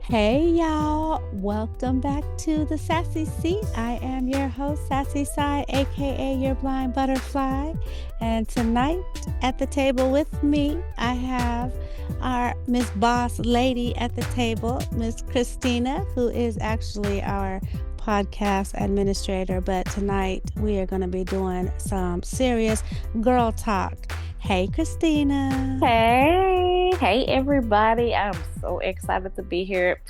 Hey y'all, welcome back to the Sassy Seat. I am your host, Sassy Side, aka your blind butterfly. And tonight at the table with me, I have our Miss Boss Lady at the table, Miss Christina, who is actually our podcast administrator. But tonight we are going to be doing some serious girl talk. Hey, Christina. Hey everybody. I'm so excited to be here.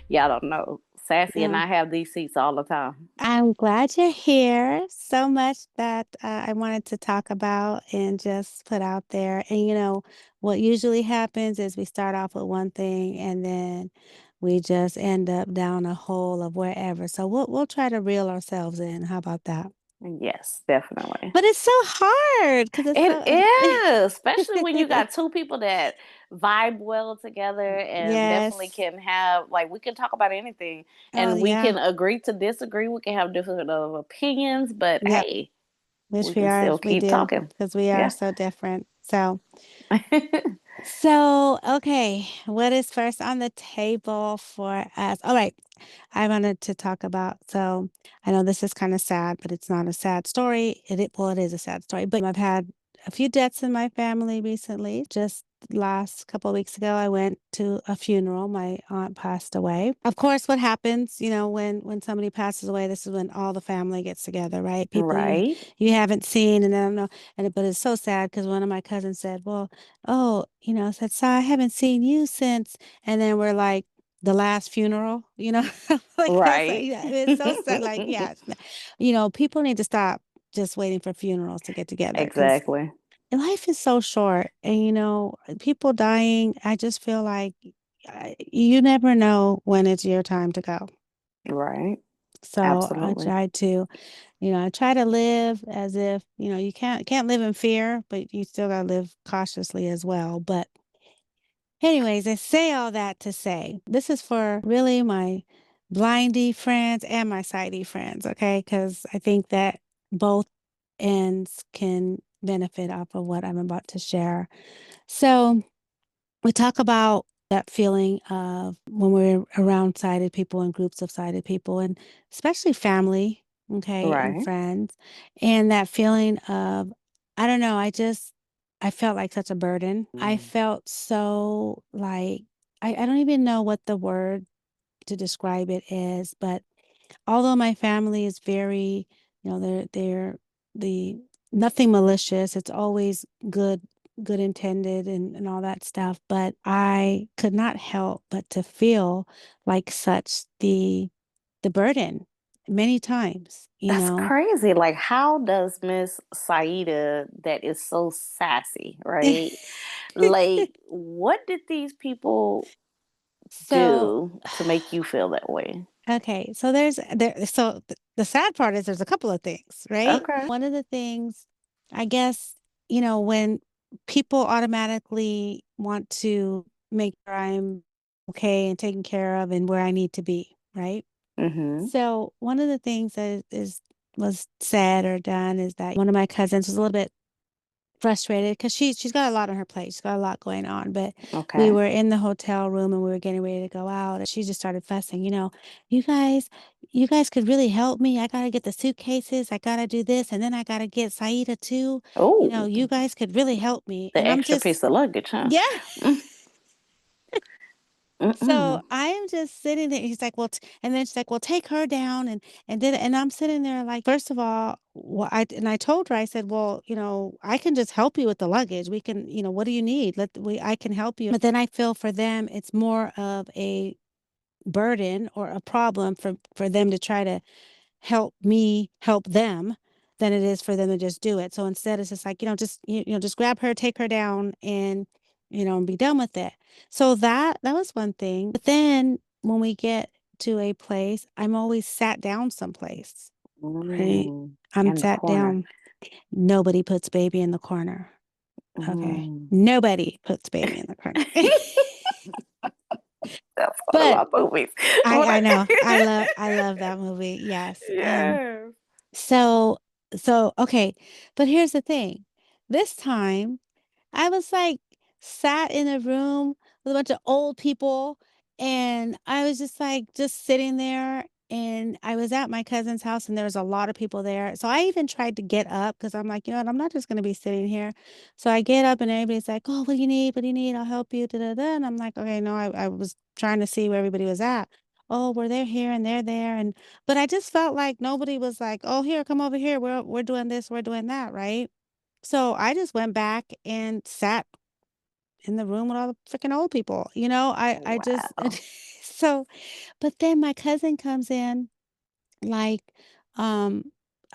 Y'all don't know. Sassy and I have these seats all the time. I'm glad you're here. So much that I wanted to talk about and just put out there. And what usually happens is we start off with one thing and then we just end up down a hole of wherever. So we'll try to reel ourselves in. How about that? Yes, definitely. But it's so hard because it's It so is, especially when you got two people that vibe well together and definitely yes. can have, like, we can talk about anything Oh and we yeah. can agree to disagree. We can have different opinions, but Yep. hey, Which we we can are. still We keep do talking. because we are Yeah. so different. So, okay, what is first on the table for us? All right, I wanted to talk about. So, I know this is kind of sad, but it's not a sad story. Well, it is a sad story, but I've had a few deaths in my family recently. Just last couple of weeks ago, I went to a funeral. My aunt passed away. Of course, what happens, when somebody passes away, this is when all the family gets together, right? People Right. you haven't seen, and I don't know, but it's so sad because one of my cousins said, "Well." Oh, said, "So I haven't seen you since," and then we're like, the last funeral, like that's like, Right. yeah, it's so sad. Like, yeah, people need to stop just waiting for funerals to get together because Exactly. life is so short, and people dying. I just feel like you never know when it's your time to go. Right. So Absolutely. I try to live as if, you can't live in fear, but you still gotta live cautiously as well. But anyways, I say all that to say this is for really my blindy friends and my sighty friends, okay? Because I think that both ends can benefit off of what I'm about to share. So we talk about that feeling of when we're around sighted people and groups of sighted people, and especially family, okay, and Right. friends, and that feeling of, I don't know, I felt like such a burden. I felt so like, I don't even know what the word to describe it is, but although my family is very, they're the nothing malicious. It's always good intended and all that stuff. But I could not help but to feel like such the burden many times, That's crazy. Like, how does Miss Saida, that is so sassy, right? Like, what did these people So do to make you feel that way? okay, so the sad part is there's a couple of things, right? Okay. One of the things, I guess, when people automatically want to make sure I'm okay and taken care of and where I need to be, right? Mm-hmm. So one of the things that was said or done is that one of my cousins was a little bit frustrated because she's got a lot on her plate. She's got a lot going on. But we Okay. were in the hotel room and we were getting ready to go out, and she just started fussing. You guys, you guys could really help me. I gotta get the suitcases. I gotta do this, and then I gotta get Saida too. Oh, You guys could really help me. the And I'm extra piece just, of luggage, huh? yeah. So Mm-mm. I am just sitting there. He's like, well, and then she's like, well, take her down, and I'm sitting there like, first of all, I told her, I said, well, I can just help you with the luggage. We can, what do you need? I can help you. But then I feel for them, it's more of a burden or a problem for them to try to help me help them than it is for them to just do it. So instead it's just like, just grab her, take her down and be done with it. So that was one thing. But then when we get to a place, I'm always sat down someplace, right? Mm. I'm In the sat corner. down. Nobody puts baby in the corner. Okay. Mm. Nobody puts baby in the corner. That's one of But my movies. I know. I love that movie. Yes. Yes. So okay, but here's the thing. This time I was like sat in a room with a bunch of old people And I was just like, just sitting there. And I was at my cousin's house and there was a lot of people there. So I even tried to get up because I'm like, you know what, I'm not just going to be sitting here. So I get up and everybody's like, oh, what do you need? What do you need? I'll help you. Da, da, da. And I'm like, okay, no, I was trying to see where everybody was at. Oh, well, they're here and they're there. And, but I just felt like nobody was like, oh, here, come over here. We're doing this, we're doing that. Right. So I just went back and sat in the room with all the freaking old people. I just, Wow. so, but then my cousin comes in like, um,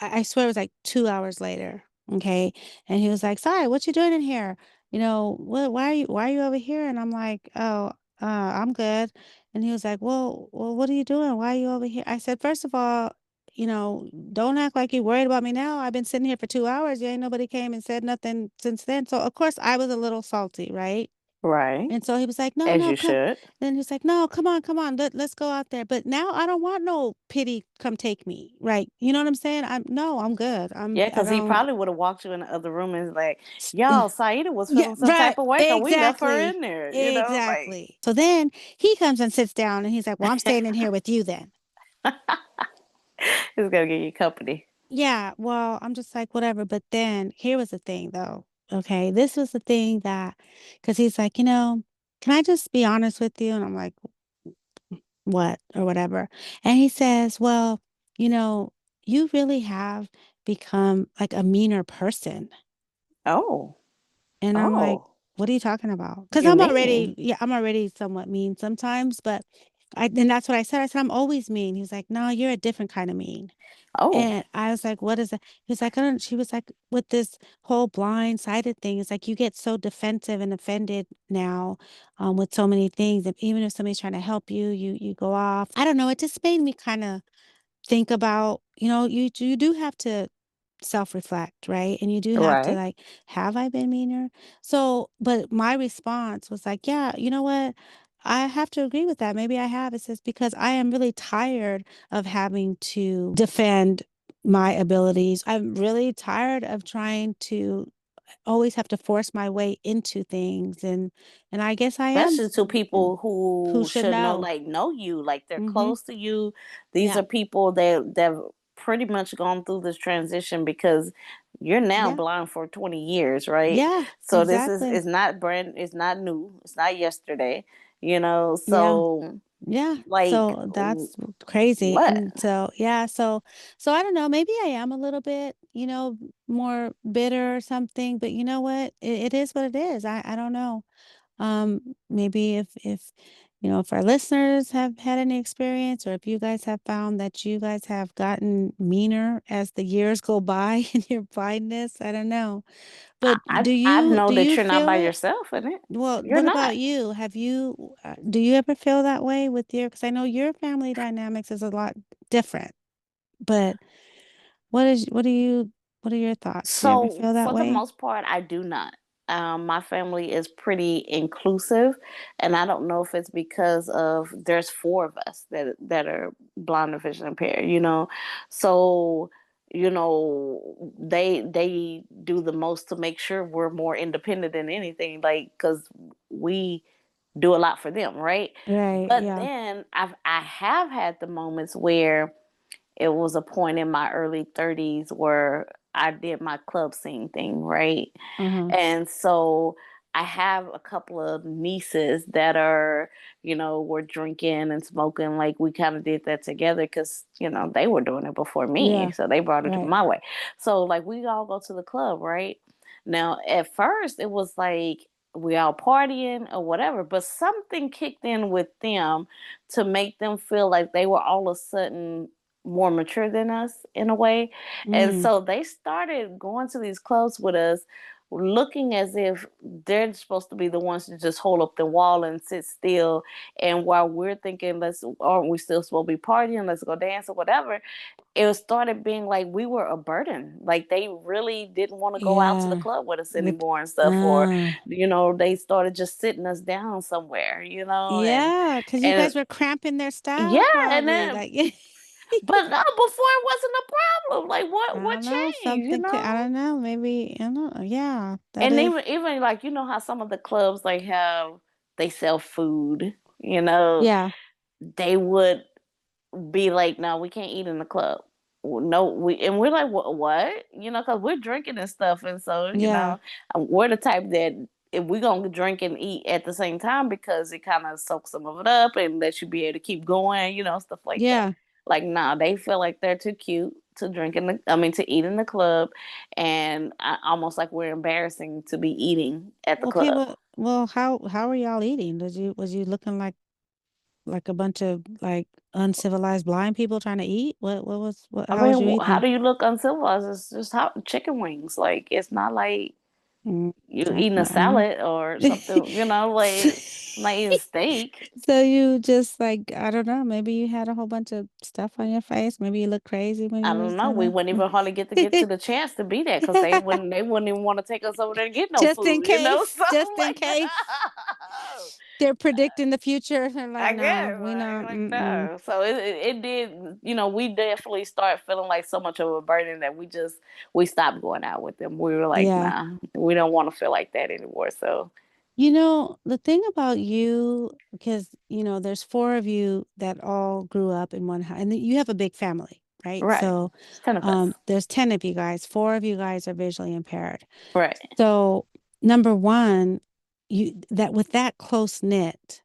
I swear it was like 2 hours later, okay? And he was like, "Sorry, what you doing in here? What why are you over here?" And I'm like, "Oh, I'm good." And he was like, "Well, what are you doing? Why are you over here?" I said, "First of all, don't act like you're worried about me now. I've been sitting here for 2 hours. You ain't nobody came and said nothing since then." So, of course, I was a little salty, right? Right. And so he was like, "No, As no, you come." should. Then he's like, "No, come on, let's go out there." But now I don't want no pity come take me, right? You know what I'm saying? I'm good. Yeah, I because he don't probably would have walked you in the other room and like, s- y'all, Saida was Yeah, feeling some right. type of way because we left her Exactly. in there, like Exactly. So then he comes and sits down and he's like, "Well, I'm staying in here with you then." it's gonna give you company. Yeah, well, I'm just like, whatever. But then here was the thing though. Okay. This was the thing that, because he's like, can I just be honest with you? And I'm like, what or whatever. And he says, "Well, you know, you really have become like a meaner person." Oh, And I'm like, oh, "What are you talking about?" Because you mean? I'm already somewhat mean sometimes, but and that's what I said. I said, "I'm always mean." He was like, "No, you're a different kind of mean." Oh, And I was like, "What is it?" He was like, "I don't," she was like, "With this whole blindsided thing, it's like you get so defensive and offended now, with so many things. And even if somebody's trying to help you, you go off." I don't know. It just made me kind of think about, you do have to self-reflect, right? And you do have to right. like, have I been meaner? So, but my response was like, yeah, you know what? I have to agree with that. Maybe I have. It says because I am really tired of having to defend my abilities. I'm really tired of trying to always have to force my way into things, and I guess I am Especially to people who who should should know. know you, like they're Mhm. close to you. These Yeah. are people that pretty much gone through this transition because you're now Yeah. blind for 20 years, right? Yeah, So this is exactly. it's not it's not new, it's not yesterday, Yeah. so Yeah, like so that's crazy, what? and so yeah, so I don't know, maybe I am a little bit, more bitter or something, but you know what? It is what it is. I don't know. Maybe if our listeners have had any experience, or if you guys have found that you guys have gotten meaner as the years go by in your blindness, I don't know. But I do know that you you're not feel by it? yourself in it. Well, You're what not. about you? Do you ever feel that way with because I know your family dynamics is a lot different, but what are your thoughts? Do you ever So feel that for the way? most part, I do not. My family is pretty inclusive, and I don't know if it's because of there's four of us that are blind or vision impaired. So they do the most to make sure we're more independent than anything, like because we do a lot for them, right? Right, But yeah. then I have had the moments where it was a point in my early 30s where I did my club scene thing, right? Uh-huh. And so I have a couple of nieces that were drinking and smoking. Like we kind of did that together because, they were doing it before me. Yeah. So they brought it Right. my way. So, like, we all go to the club, right? Now, at first, it was like we all partying or whatever, but something kicked in with them to make them feel like they were all of a sudden more mature than us in a way. And Mm. so they started going to these clubs with us, looking as if they're supposed to be the ones to just hold up the wall and sit still. And while we're thinking, aren't we still supposed to be partying? Let's go dance or whatever. It started being like we were a burden. Like they really didn't want to go out to the Yeah. club with us With anymore and stuff. Or, uh they started just sitting us down somewhere, and, yeah, because you and guys were cramping their yeah, style and probably. then Like but no, before it wasn't a problem. Like I what don't know, changed, I don't know, maybe I don't know. Yeah, that And is even like how some of the clubs like have they sell food. Yeah. they would be like, "No, we can't eat in the club." No, we're like, What?" Because we're drinking and stuff, and so Yeah. we're the type that if we're gonna drink and eat at the same time because it kind of soaks some of it up and lets you be able to keep going, stuff like that. Yeah. Like, nah, they feel like they're too cute to drink to eat in the club, and almost like we're embarrassing to be eating at the Well, club. how are y'all eating? Was you looking like a bunch of like uncivilized blind people trying to eat? I How was you mean, how eating? do you look uncivilized? It's just hot chicken wings. Like, it's not like Mm, you eating a I salad or something, So, like I'm not eating steak. so you just like, I don't know, maybe you had a whole bunch of stuff on your face. Maybe you look crazy when I you don't was know. We doing wouldn't even hardly get to the chance to be there because that. they wouldn't even want to take us over there to get no food, So Just I'm in like, case they're predicting the future. They're like, I no, guess we know. like Mm-mm. no. So it did. We definitely start feeling like so much of a burden that we stopped going out with them. We were like, Yeah. nah, we don't want to feel like that anymore. So The thing about you, because, there's four of you that all grew up in one house, and you have a big family, right? right, So, 10 of us. there's 10 of you guys. Four of you guys are visually impaired. Right, So, number one, that with that close knit,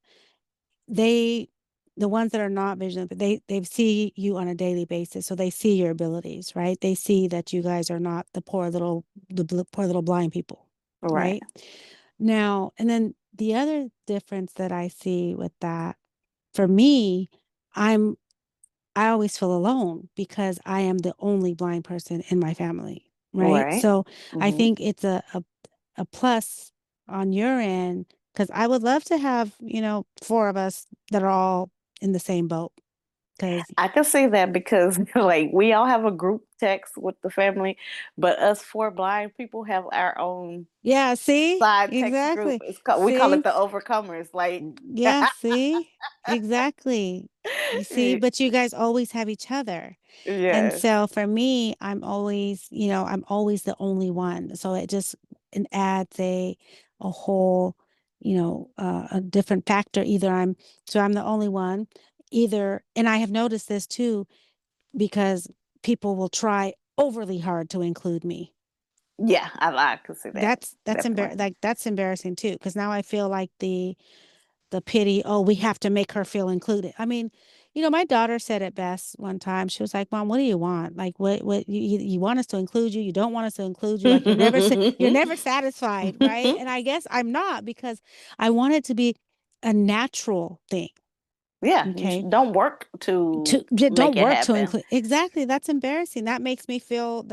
they, the ones that are not visually, but they see you on a daily basis, so they see your abilities, right? They see that you guys are not poor little blind people, right, right? Now, and then the other difference that I see with that, for me, I'm I always feel alone because I am the only blind person in my family, right? right. So I Hmm. think it's a plus on your end because I would love to have, four of us that are all in the same boat. Because I can say that because like we all have a group text with the family, but us four blind people have our own yeah, see? side text group. Exactly. We call it See? the overcomers. Like, Yeah, see? Exactly. You see, but you guys always have each other. And yes, so for me, I'm always the only one. So it adds a whole, a different factor. I'm the only one, and I have noticed this too, because people will try overly hard to include me. yeah, I could see that definitely. That's embarrassing too, because now I feel like the pity, oh, we have to make her feel included. I mean, my daughter said it best one time. She was like, Mom, what do you want? Like, what you want us to include you? You don't want us to include you? Like, you're never satisfied, right? And I guess I'm not because I want it to be a natural thing. Yeah, Okay. don't work to make Don't it work to happen. include. Exactly. That's embarrassing. That makes me feel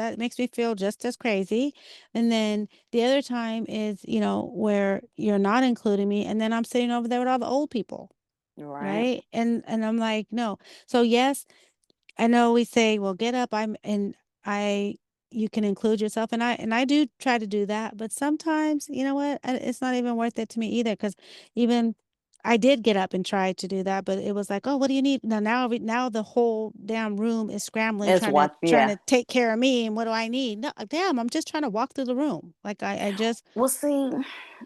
just as crazy. And then the other time is, where you're not including me. And then I'm sitting over there with all the old people. Right. Right? And I'm like, no. So yes, I know we say, well, get up. I you can include yourself, and I do try to do that, but sometimes, you know what? It's not even worth it to me either because even I did get up and try to do that, but it was like, oh, what do you need? Now the whole damn room is scrambling, It's what, trying yeah. to take care of me, and what do I need? No, damn, I'm just trying to walk through the room. Like I just, Well, see,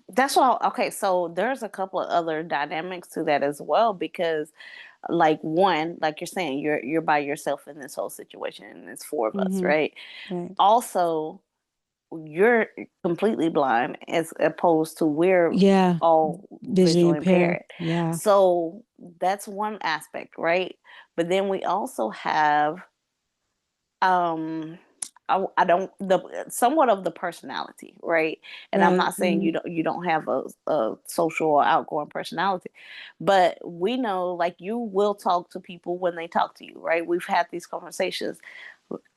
that's what okay, so there's a couple of other dynamics to that as well because like one, like you're saying, you're by yourself in this whole situation and it's four of us, mm-hmm, right? right, Also, you're completely blind as opposed to we're yeah, all visually visually impaired, impaired. yeah, So that's one aspect, right? But then we also have um I don't the somewhat of the personality, right? And I'm right, not saying mm-hmm. you don't have a social or outgoing personality, but we know like you will talk to people when they talk to you, right? We've had these conversations.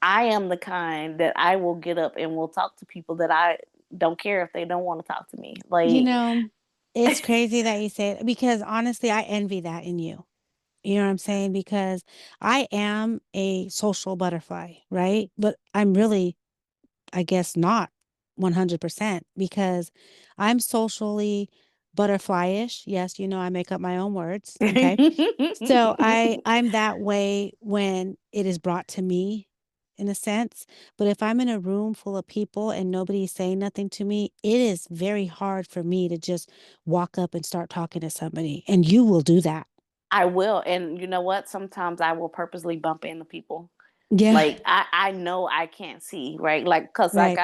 I am the kind that I will get up and will talk to people that I don't care if they don't want to talk to me. You Like, know, it's crazy that you say it because honestly, I envy that in you. You know what I'm saying? Because I am a social butterfly, right? But I'm really, I guess, not 100% because I'm socially butterflyish. Yes, I make up my own words. Okay. So I'm that way when it is brought to me. in a sense. But if I'm in a room full of people and nobody's saying nothing to me, it is very hard for me to just walk up and start talking to somebody. And you will do that. I will, and you know what? Sometimes I will purposely bump into people. Yeah. Like I know I can't see, right? Like, cause like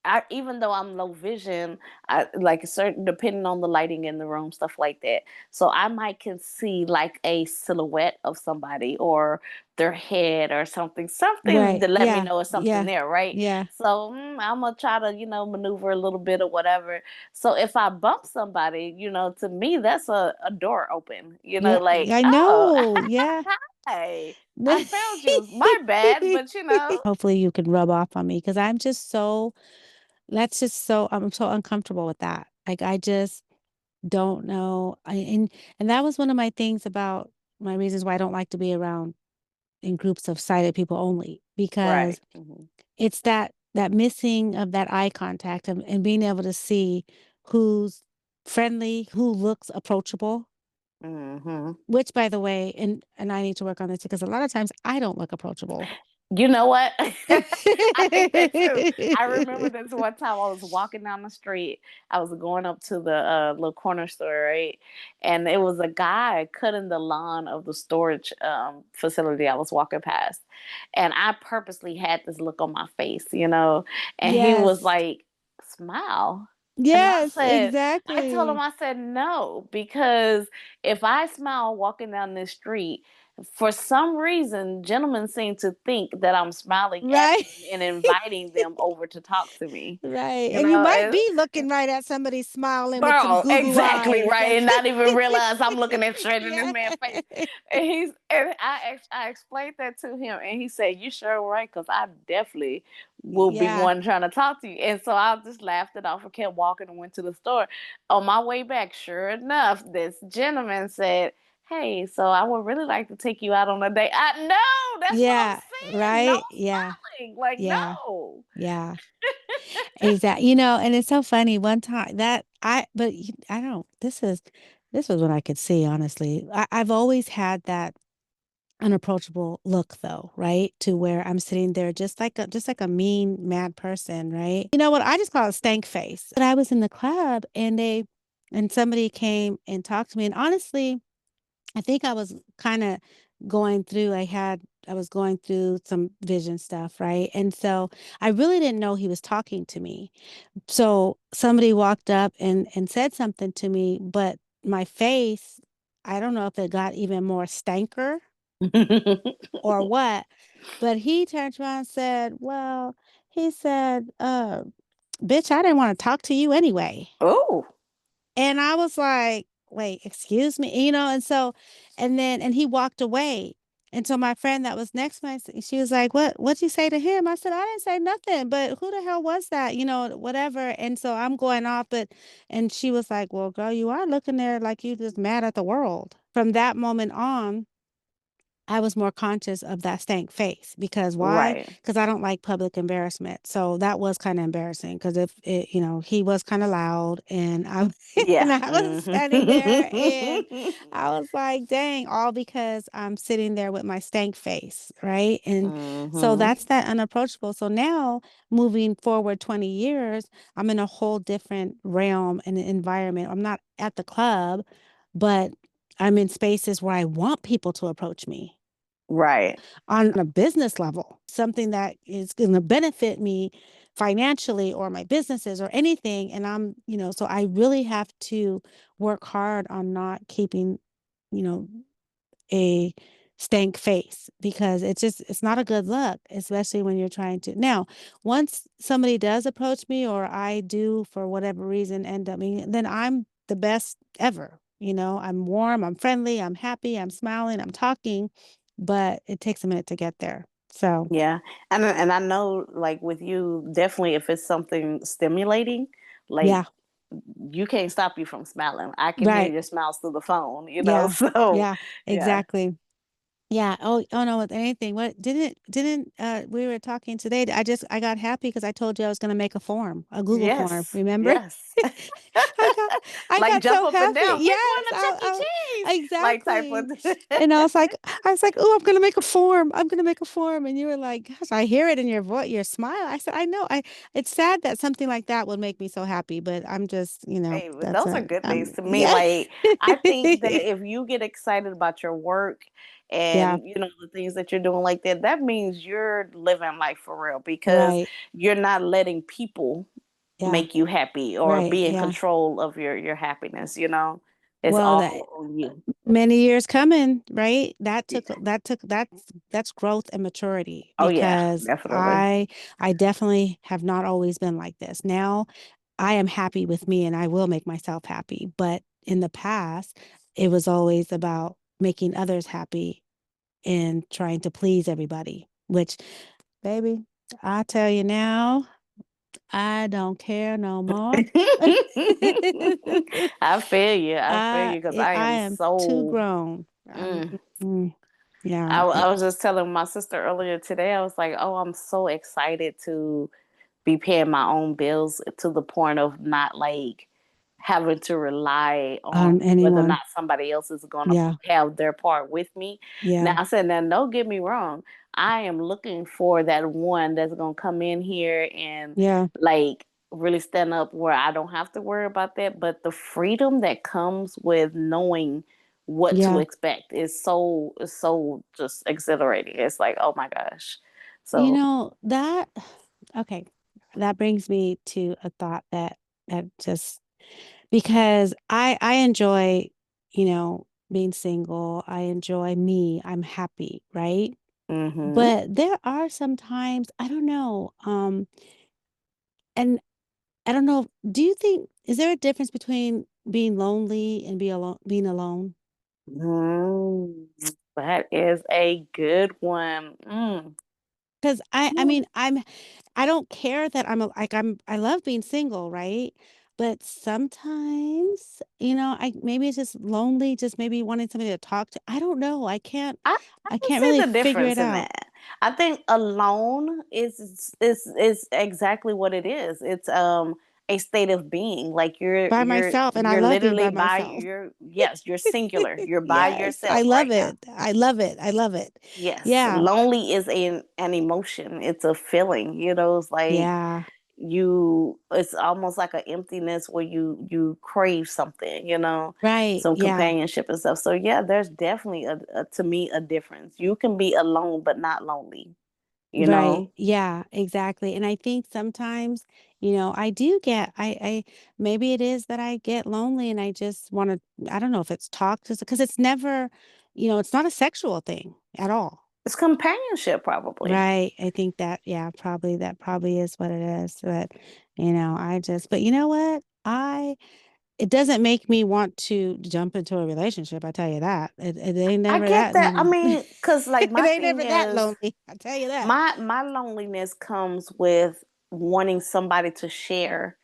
Right. even though I'm low vision, I like certain depending on the lighting in the room, stuff like that. So I might can see like a silhouette of somebody or their head or something Right. to let me Yeah. know it's something Yeah. there, right? Yeah. So I'm gonna try to maneuver a little bit or whatever. So if I bump somebody, to me that's a door open. Yeah. Like, I oh, know. Yeah. hi, I found you. My bad, but Hopefully you can rub off on me because I'm just so, that's just so, I'm so uncomfortable with that. Like, I just don't know. And that was one of my things about my reasons why I don't like to be around in groups of sighted people only, right. because it's that missing of that eye contact and being able to see who's friendly, who looks approachable. Hmm. Which, by the way, and I need to work on this because a lot of times I don't look approachable. You know what? I think that too. I remember this one time I was walking down the street. I was going up to the little corner store, right? And it was a guy cutting the lawn of the storage facility I was walking past. And I purposely had this look on my face, and he was Yes. like, smile. And Yes, I told him, exactly. I said, no, because if I smile walking down this street, for some reason, gentlemen seem to think that I'm smiling at Right. them and inviting them over to talk to me. Right. You And you know, might be looking right at somebody smiling with some girl, goo goo exactly eyes. right, Like, and not even realize I'm looking at straight in this yeah. man's face. And I explained that to him, and he said, "You sure right? Because I definitely will be Yeah. one trying to talk to you." And so I just laughed it off and kept walking and went to the store. On my way back, sure enough, this gentleman said, "Hey, so I would really like to take you out on a date." I know that's what I'm Yeah. saying. No Right. Yeah. smiling, like Yeah. no. Yeah. Exactly. And it's so funny. One time that I don't, this was when I could see, honestly. I've always had that unapproachable look though, right? To where I'm sitting there just like a mean, mad person, right? You know what? I just call it stank face. But I was in the club and somebody came and talked to me. And honestly, I think I was kind of going through, I was going through some vision stuff, right? And so I really didn't know he was talking to me. So somebody walked up and said something to me, but my face, I don't know if it got even more stanker or what, but he turned around and said, well, he said, bitch, I didn't want to talk to you anyway. Oh. And I was like, wait, excuse me, and he walked away. And so my friend that was next to me, she was like, what'd you say to him? I said, I didn't say nothing, but who the hell was that? Whatever. And so I'm going off, and she was like, well, girl, you are looking there like you just mad at the world. From that moment on, I was more conscious of that stank face because why? Right. Because I don't like public embarrassment. So that was kind of embarrassing because if it, he was kind of loud and I Yeah. and I was standing there and Mhm. I was like, dang, all because I'm sitting there with my stank face, right? And so Mhm. that's that unapproachable. So now moving forward 20 years, I'm in a whole different realm and environment. I'm not at the club, but I'm in spaces where I want people to approach me Right. on a business level, something that is going to benefit me financially or my businesses or anything. And so I really have to work hard on not keeping, you know, a stank face because it's not a good look, especially when you're trying to. Now, once somebody does approach me or I do for whatever reason end up being, then I'm the best ever. I'm warm, I'm friendly, I'm happy, I'm smiling, I'm talking, but it takes a minute to get there. So, Yeah. And I know like with you, definitely if it's something stimulating, like yeah, you can't stop you from smiling. I can hear right. your smiles through the phone. Yeah. So Yeah, yeah. exactly. Yeah. Oh no, with anything. What didn't we were talking today. I got happy because I told you I was going to make a form, a Google form. Yes. Remember? Yes. I got I Like got jump so up and happy. down. We're going Yes. to Chuck E. like type of. Exactly. And I was like, "Oh, I'm gonna make a form. I'm gonna make a form." And you were like, "Gosh, I hear it in your voice, your smile." I said, "I know. It's sad that something like that would make me so happy, but I'm just, Hey, but that's those are a, good things to me. yeah, Like, I think that if you get excited about your work yeah, and the things that you're doing like that, that means you're living life for real because right, you're not letting people yeah, make you happy or right, be in yeah." control of your happiness. It's Well, that all on you. many years coming, right? That's growth and maturity Oh yeah, because definitely. I definitely have not always been like this. Now I am happy with me and I will make myself happy. But in the past, it was always about making others happy and trying to please everybody, which, baby, I tell you now, I don't care no more. I feel you. I feel you because I I am am too so. grown. Mm. Yeah. I was just telling my sister earlier today. I was like, "Oh, I'm so excited to be paying my own bills to the point of not like having to rely On on whether or anyone. not somebody else is going to Yeah. have their part with me." Now, Yeah. I said, now, don't get me wrong. I am looking for that one that's going to come in here and Yeah. like really stand up where I don't have to worry about that. But the freedom that comes with knowing what to Yeah. expect is so just exhilarating. It's like, oh my gosh. You So, know, that okay. That brings me to a thought that just because I enjoy, being single. I enjoy me. I'm happy, right? mhm. But there are sometimes, I don't know, and I don't know, do you think is there a difference between being lonely and being alone? Mm, that is a good one. Mm. 'Cause I Mm. mean, I don't care that I love being single, right? But sometimes, I maybe it's just lonely, just maybe wanting somebody to talk to. I don't know. I I can can't see really the figure it difference in out that. I think alone is exactly what it is. It's a state of being. Like you're by you're myself, and I you're love being literally by by myself. your yes, you're singular. You're by Yes, I yourself love right now. it. I love it. I love it. Yes, Yeah. lonely is an emotion. It's a feeling. It's like Yeah. it's almost like an emptiness where you crave something, Right. some Yeah. companionship and stuff. So yeah, there's definitely to me a difference. You can be alone but not lonely, you Right. know. Yeah, exactly. And I think sometimes, I do I maybe it is that I get lonely and I just want to, I don't know if it's talk just because it's never, it's not a sexual thing at all. It's companionship probably. Right. I think yeah, probably that probably is what it is. But, but you know what? It doesn't make me want to jump into a relationship. I tell you that. It ain't I never get that. that. I mean, cuz like It my ain't thing never that is lonely. I tell you that. my loneliness comes with wanting somebody to share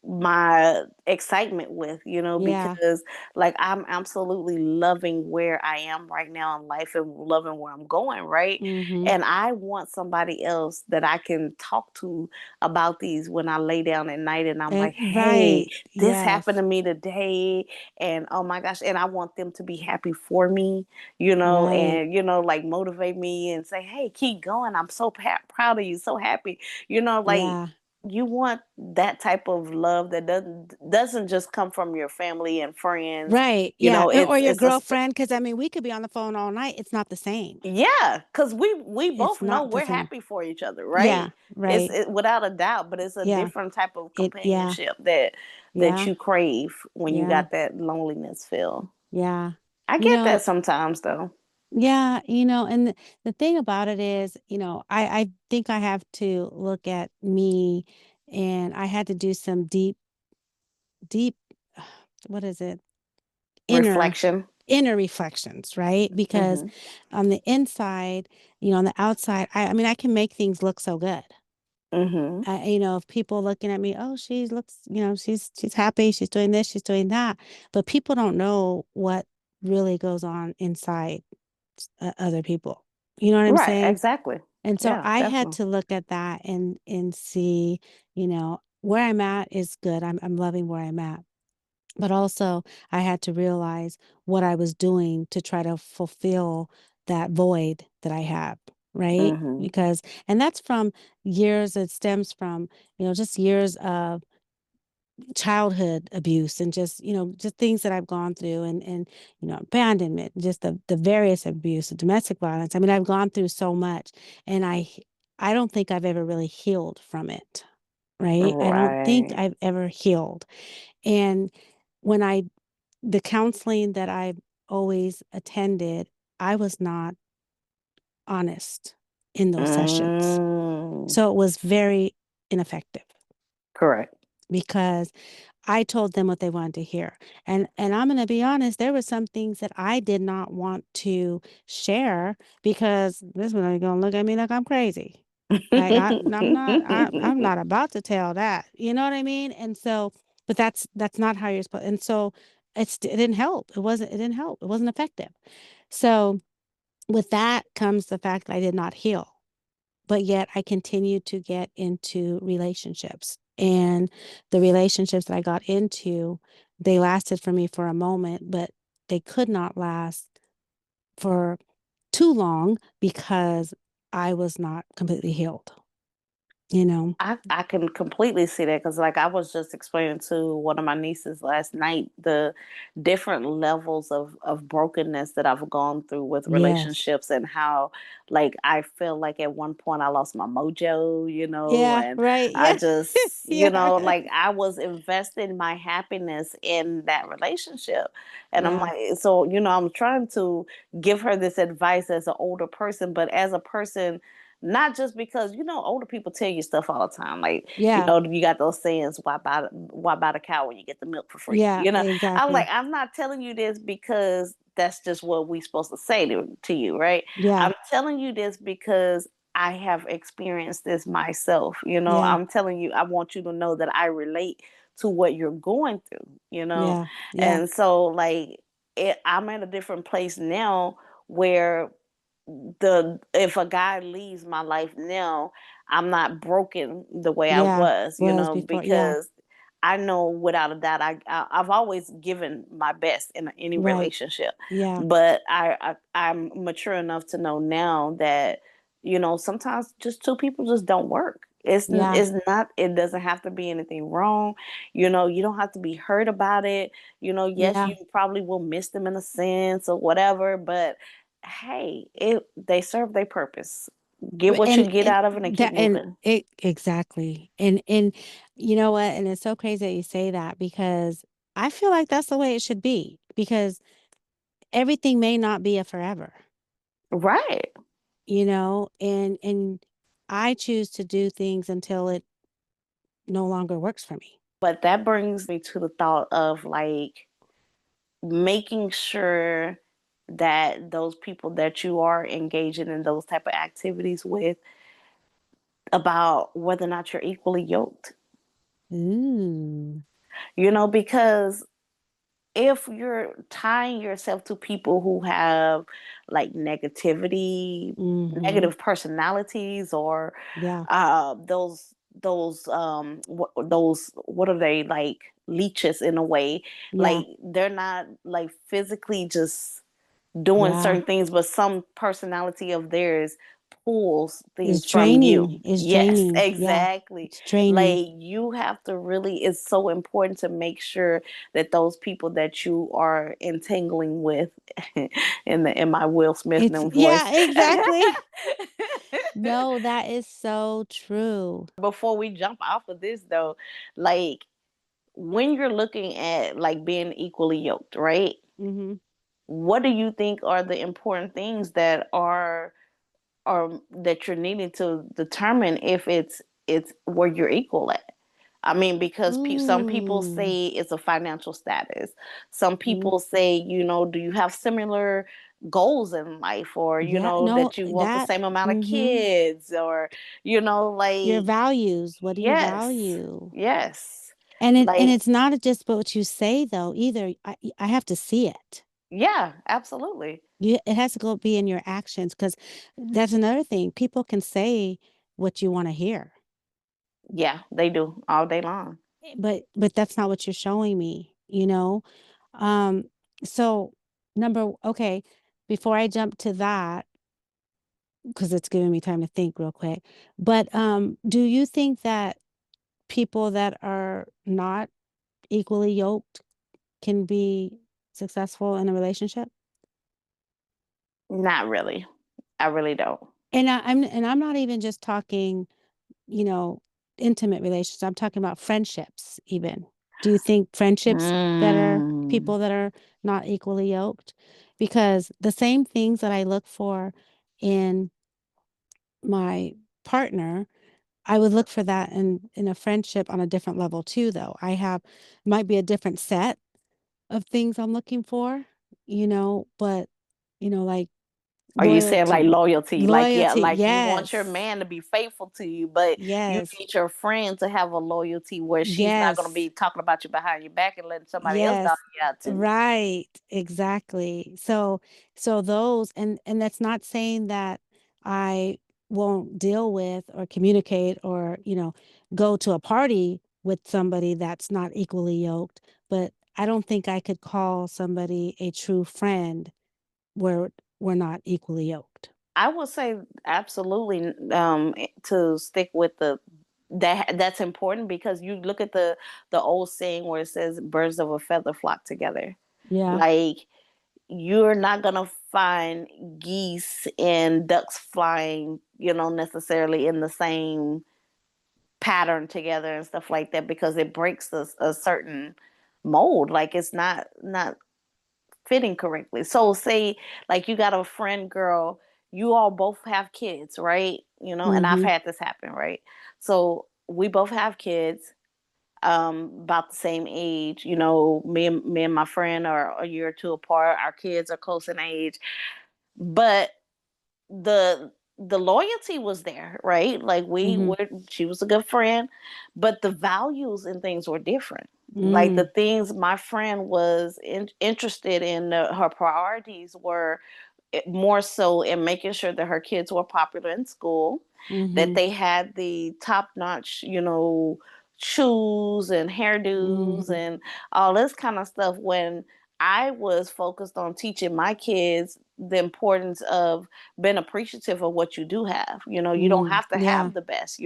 my excitement with, Yeah. because like I'm absolutely loving where I am right now in life and loving where I'm going, right? Mm-hmm. And I want somebody else that I can talk to about these when I lay down at night and I'm like, hey, Right. this happened Yes. to me today. And oh my gosh. And I want them to be happy for me, Right. and, like motivate me and say, hey, keep going. I'm so proud of you. So happy, like Yeah. you want that type of love that doesn't just come from your family and friends. Right. Yeah. Or your It's a girlfriend, because I mean, we could be on the phone all night. It's not the same. yeah, because we It's both know not the we're same. happy for each other, Yeah. right? Right. Without a doubt, but it's a Yeah. different type of Yeah. companionship that Yeah. you crave when you Yeah. got that loneliness feel. Yeah. I You get know, that sometimes though. yeah, and the thing about it is, I think I have to look at me and I had to do some deep, what is it? Inner, Reflection. inner reflections, right? Because Mm-hmm. on the inside, on the outside, I mean, I can make things look so good. Mm-hmm. If people looking at me, oh, she looks, she's happy, she's doing this, she's doing that, but people don't know what really goes on inside other people. You know what I'm Right. saying? Exactly. And so Yeah. I had Definitely. to look at that and see, where I'm at is good. I'm loving where I'm at. But also, I had to realize what I was doing to try to fulfill that void that I have, right? Mhm. Because, and that's from years, it stems from, just years of childhood abuse and just, just things that I've gone through and, abandonment, just the various abuse, domestic violence. I mean, I've gone through so much and I don't think I've ever really healed from it, right? I don't think Right. I've ever healed. And when the counseling that I've always attended, I was not honest in those sessions. Mm. So it was very ineffective Correct. because I told them what they wanted to hear. And I'm going to be honest, there were some things that I did not want to share because this one is going to look at me like I'm crazy. Like I'm not about to tell that. You know what I mean? And so, but that's not how you're supposed. And so it didn't help. It didn't help. It wasn't effective. So with that comes the fact that I did not heal, but yet I continued to get into relationships. And the relationships that I got into, they lasted for me for a moment, but they could not last for too long because I was not completely healed, you know? I can completely see that because, like, I was just explaining to one of my nieces last night the different levels of brokenness that I've gone through with Yes. relationships, and how, like, I feel like at one point I lost my mojo, Yeah, and right. I Yeah. just, Yeah. like, I was investing my happiness in that relationship. And I'm Yeah. like, so, I'm trying to give her this advice as an older person, but as a person, not just because older people tell you stuff all the time, like, Yeah. you got those sayings, why buy the cow when you get the milk for free? Yeah, I'm like, exactly. I'm not telling you this because that's just what we supposed to say to you, right? Yeah. I'm telling you this because I have experienced this myself. Yeah. I'm telling you, I want you to know that I relate to what you're going through. Yeah. Yeah. And so, like, I'm at a different place now where the if a guy leaves my life now, I'm not broken the way I Yeah. was, Was before. Yeah. because I know without a doubt I've always given my best in any Right. relationship, Yeah. but I'm mature enough to know now that sometimes just two people just don't work. Yeah. It's not, it doesn't have to be anything wrong. You don't have to be hurt about it. Yes, Yeah. you probably will miss them in a sense or whatever, but hey, they serve their purpose. Get what you get And out of it and keep that and moving. it exactly. And you know what? And it's so crazy that you say that because I feel like that's the way it should be because everything may not be a forever, Right. and I choose to do things until it no longer works for me. But that brings me to the thought of, like, making sure that those people that you are engaging in those type of activities with, about whether or not you're equally yoked. Ooh. Because if you're tying yourself to people who have, like, Mhm. negative personalities, or Yeah. those, what are they, like, leeches in a way, Yeah. like, they're not, like, physically just doing Yeah. certain things, but some personality of theirs pulls It's things from you. draining. It's Yes, draining. Yeah. exactly. It's draining. Like, you have to really, it's so important to make sure that those people that you are entangling with, in my Will Smith It's known voice, yeah, exactly. No, that is so true. before we jump off of this though, like, when you're looking at, like, being equally yoked, right? Mhm. What do you think are the important things that are, or that you're needing to determine if it's where you're equal at? I mean, because some people Ooh. say it's a financial status. Some Mm. people say, do you have similar goals in life, or Yeah, no, that you want the that same amount of mhm. kids, or Your like, values, what do you yes, value? yes, And like, it's not just about what you say though either. I have to see it. yeah, absolutely, It has to go be in your actions because that's another thing. People can say what you want to hear, yeah, they do all day long. but that's not what you're showing me. you know? Um, so okay, before I jump to that, because it's giving me time to think real quick, but do you think that people that are not equally yoked can be successful in a relationship? Not really. I really don't. And I'm not even just talking, you know, intimate relationships. I'm talking about friendships even. Do you think friendships that are Mm. people that are not equally yoked? Because the same things that I look for in my partner, I would look for that in a friendship on a different level too, though. I have might be a different set of things I'm looking for, but like Are you saying like loyalty. loyalty? Like, yeah, Loyalty, like you want your yes. man to be faithful to you, but you Yes. need your friend to have a loyalty where she's not going to Yes. be talking about you behind your back and letting somebody else dog Yes. you out too. Right. Exactly. So those and that's not saying that I won't deal with or communicate or, go to a party with somebody that's not equally yoked, but I don't think I could call somebody a true friend where we're not equally yoked. I would say absolutely to stick with that's important because you look at the old saying where it says birds of a feather flock together. Yeah. Like you're not gonna find geese and ducks flying, necessarily in the same pattern together and stuff like that because it breaks a certain mold. Like it's not fitting correctly. So say like you got a friend girl, you all both have kids, right? And I've Mhm. had this happen, right? So we both have kids, about the same age. Me and my friend are a year or two apart. Our kids are close in age, but the loyalty was there, right? Like Mhm. she was a good friend, but the values and things were different. Like the Mm. things my friend was interested in, her priorities were more so in making sure that her kids were popular in school, that Mhm. they had the top notch, shoes and hairdos Mhm. and all this kind of stuff. When I was focused on teaching my kids the importance of being appreciative of what you do have. You don't Mm. have to Yeah. have the best,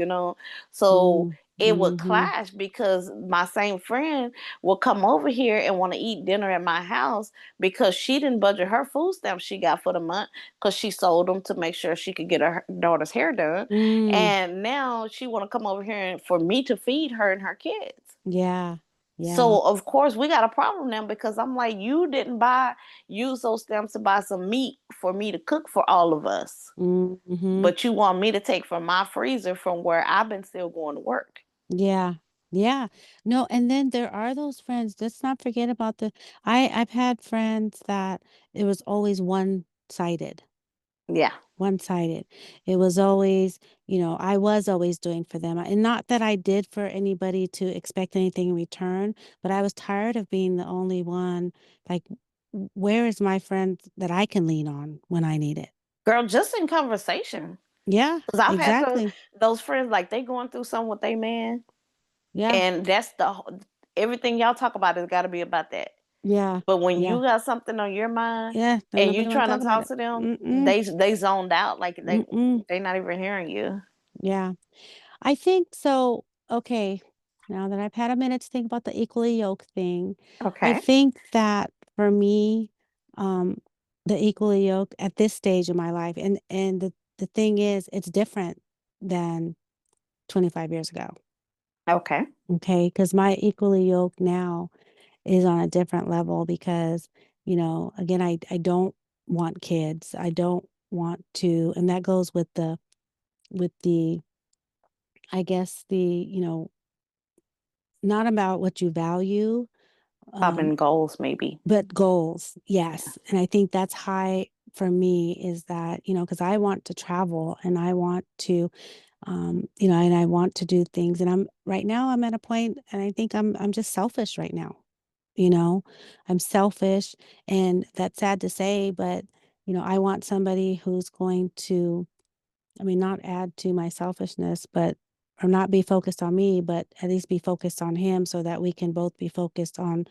So Mm. it would Mhm. clash because my same friend will come over here and want to eat dinner at my house because she didn't budget her food stamps she got for the month because she sold them to make sure she could get her daughter's hair done. Mm. And now she want to come over here and for me to feed her and her kids. Yeah. Yeah. So of course we got a problem now because I'm like, you didn't use those stamps to buy some meat for me to cook for all of us, Mhm. but you want me to take from my freezer from where I've been still going to work. Yeah. Yeah. No, and then there are those friends. Let's not forget about I've had friends that it was always one-sided. Yeah. One-sided. It was always, I was always doing for them. And not that I did for anybody to expect anything in return, but I was tired of being the only one. Like, where is my friend that I can lean on when I need it? Girl, just in conversation. Yeah, Because I've had exactly. those friends, like they going through something with their man, Yeah, and everything y'all talk about has got to be about that. yeah, But when yeah, you got something on your mind yeah. Don't and you nobody want trying to to talk about talk it. to them, Mm-mm, they zoned out, like mm-mm. they not even hearing you. Yeah, I think so. Okay, now that I've had a minute to think about the equally yoked thing, I Okay. think that for me, um, the equally yoked at this stage of my life, and the thing is, it's different than 25 years ago. Okay. Okay, because my equally yoked now is on a different level because, again, I don't want kids. I don't want to, and that goes with the I guess not about what you value, um, Popping goals, maybe. but goals. Yeah. Yes. And I think that's high for me is that, because I want to travel and I want to, and I want to do things. And right now I'm at a point and I think I'm just selfish right now. You know, I'm selfish and that's sad to say, but I want somebody who's going to, I mean, not add to my selfishness, but or not be focused on me, but at least be focused on him so that we can both be focused on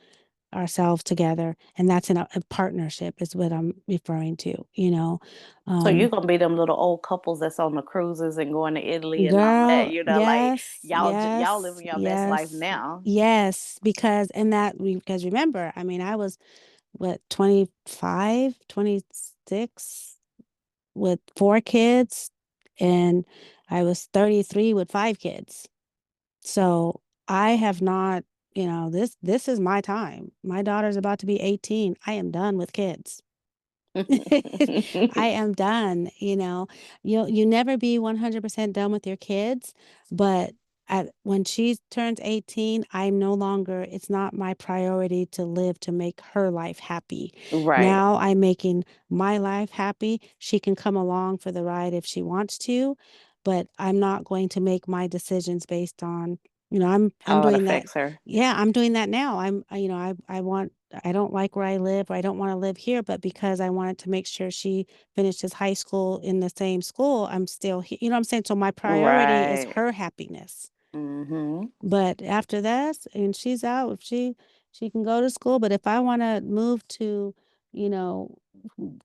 ourselves together, and that's in a partnership is what I'm referring to, So you're um, gonna be them little old couples that's on the cruises and going to Italy and all that, girl, you know, like yes, y'all yes, living your best life yes, now. yes, because remember, I mean, I was what 25, 26 with 4 kids, and I was 33 with 5 kids. So I have not, this is my time. My daughter's about to be 18. I am done with kids. I am done, you never be 100% done with your kids, but when she turns 18, I'm no longer, it's not my priority to live to make her life happy. Right. Now I'm making my life happy. She can come along for the ride if she wants to, but I'm not going to make my decisions based on, I'm How it doing that. affects her. Yeah, I'm doing that now. I don't like where I live, or I don't want to live here, but because I wanted to make sure she finishes high school in the same school, I'm still here. You know what I'm saying? So my priority is Right. her happiness. Mm-hmm. But after that, and she's out, if she can go to school. But if I want to move to, you know,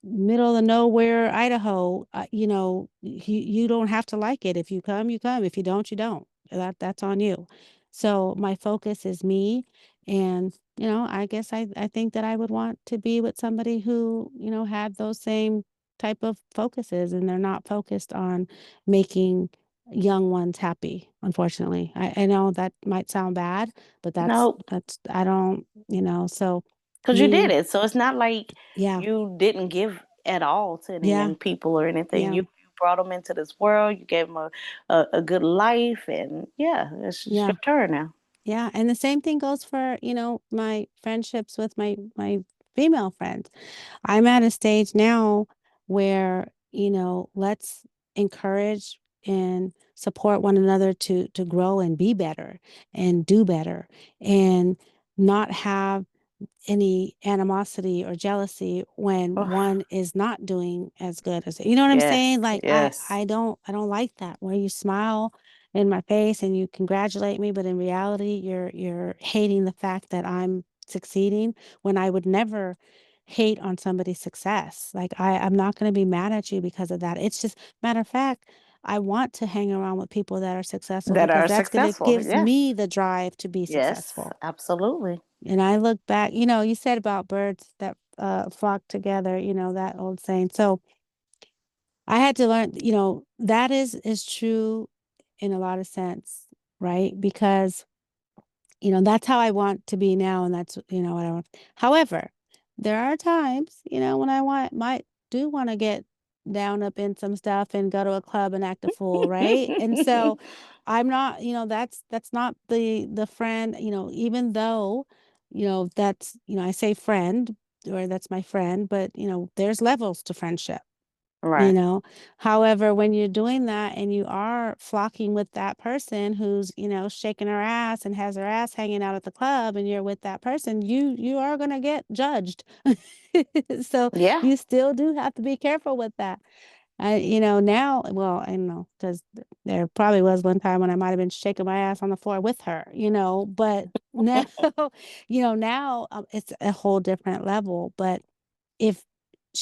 middle of nowhere, Idaho, you don't have to like it. If you come, you come. If you don't, you don't. That's on you. So my focus is me, and I guess I think that I would want to be with somebody who had those same type of focuses, and they're not focused on making young ones happy, unfortunately. I know that might sound bad, but Nope. I don't, so Because you did me, it. So it's not like yeah, you didn't give at all to any yeah, young people or anything. yeah, You brought them into this world. You gave them a good life. And yeah, it's yeah, your turn now. yeah. And the same thing goes for, my friendships with my female friends. I'm at a stage now where, let's encourage and support one another to grow and be better and do better, and not have any animosity or jealousy when Oh, one is not doing as good as you know what I'm saying? yes. Like Yes. I don't like that where you smile in my face and you congratulate me, but in reality you're hating the fact that I'm succeeding, when I would never hate on somebody's success. Like I'm not going to be mad at you because of that. It's just matter of fact, I want to hang around with people that are successful That because are that's going to successful. gives Yes. me the drive to be Yes. successful. Absolutely. And I look back, you said about birds that flock together, that old saying. So I had to learn, that is true in a lot of sense, right? Because that's how I want to be now, and that's what I want. However, there are times, when I might do want to get down up in some stuff and go to a club and act a fool, right? And so I'm not, that's not the friend, even though, that's, I say friend, or that's my friend, but there's levels to friendship, you Right. know. However, when you're doing that and you are flocking with that person who's, shaking her ass and has her ass hanging out at the club, and you're with that person, you are going to get judged. So Yeah. you still do have to be careful with that. Now, well, I know because there probably was one time when I might have been shaking my ass on the floor with her, but now, now it's a whole different level. But if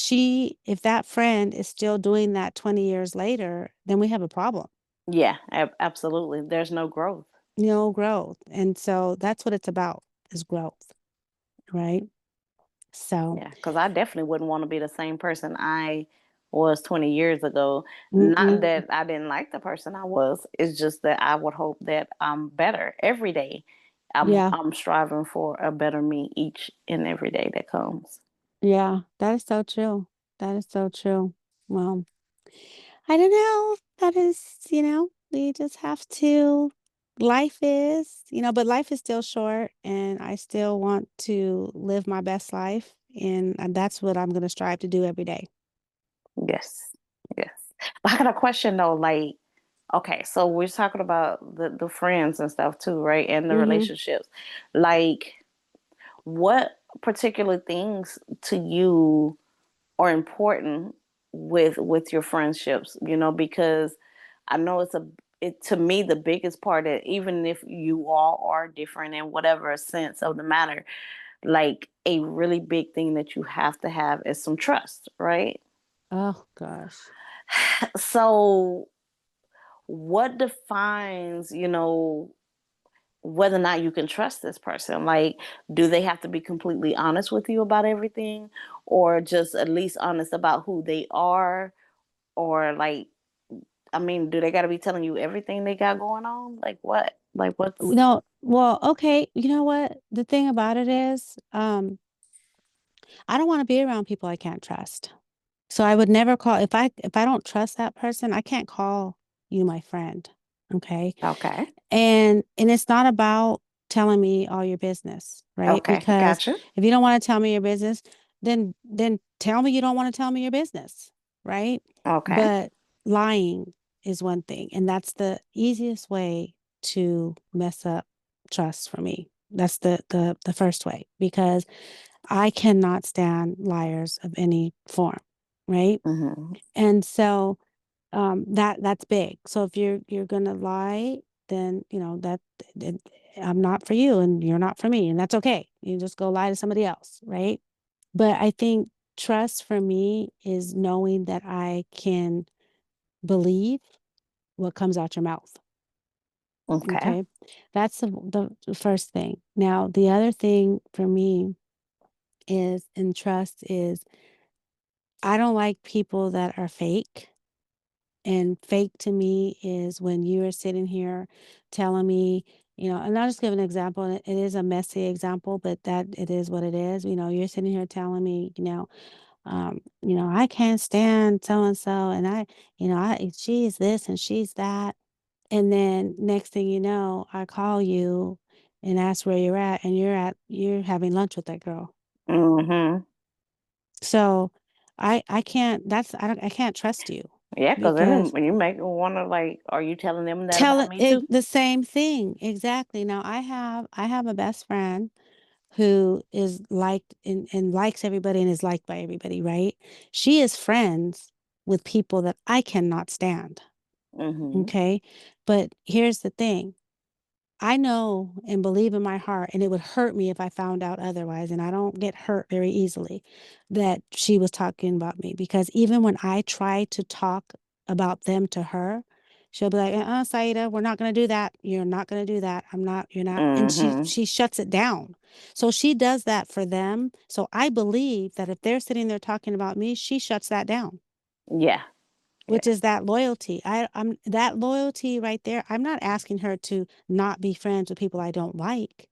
if that friend is still doing that 20 years later, then we have a problem. Yeah. Absolutely. There's no growth. No growth. And so that's what it's about, is growth, right? So, Yeah, because I definitely wouldn't want to be the same person I was 20 years ago. Not mm-mm, that I didn't like the person I was. It's just that I would hope that I'm better every day. yeah, I'm striving for a better me each and every day that comes. yeah, that is so true. That is so true. Well, I don't know. That is, we just have to, life is, but life is still short, and I still want to live my best life. And that's what I'm going to strive to do every day. Yes. Yes. But I got a question though, like, okay, so we're talking about the friends and stuff too, right? And the Mm-hmm. relationships. Like, what particular things to you are important with your friendships, because I know it to me the biggest part that even if you all are different in whatever sense of the matter, like a really big thing that you have to have is some trust, right? Oh gosh. So, what defines, whether or not you can trust this person? Like, do they have to be completely honest with you about everything, or just at least honest about who they are? Or, like, I mean, do they got to be telling you everything they got going on? Like, what? Like, what's. No, well, okay, you know what? The thing about it is, I don't want to be around people I can't trust. So I would never call if I don't trust that person, I can't call you my friend. Okay. Okay. And it's not about telling me all your business, right? Okay. Because Gotcha. if you don't want to tell me your business, then tell me you don't want to tell me your business, right? Okay. But lying is one thing, and that's the easiest way to mess up trust for me. That's the first way because I cannot stand liars of any form, right? Mm-hmm. And so that's big. So if you're gonna lie, then it, I'm not for you and you're not for me, and that's okay. You just go lie to somebody else, right? But I think trust for me is knowing that I can believe what comes out your mouth. Okay. Okay. That's the first thing. Now, the other thing for me is in trust is I don't like people that are fake. And fake to me is when you are sitting here telling me, and I'll just give an example. And it is a messy example, but that it is what it is. You're sitting here telling me, I can't stand so and so, and she's this and she's that. And then next thing you know, I call you and ask where you're at, and you're having lunch with that girl. Mm-hmm. So I can't I can't trust you Yeah, because then because when you make want to, like, are you telling them that about me too? the same thing. Exactly. Now I have a best friend who is liked and likes everybody and is liked by everybody, right? She is friends with people that I cannot stand. Mm-hmm. Okay. But here's the thing. I know and believe in my heart, and it would hurt me if I found out otherwise, and I don't get hurt very easily, that she was talking about me. Because even when I try to talk about them to her, she'll be like, Saida, we're not going to do that. You're not going to do that. I'm not, you're not. And she, Mm-hmm. she shuts it down. So she does that for them. So I believe that if they're sitting there talking about me, she shuts that down, Yeah. Yeah. which is that loyalty. I'm that loyalty right there. I'm not asking her to not be friends with people I don't like,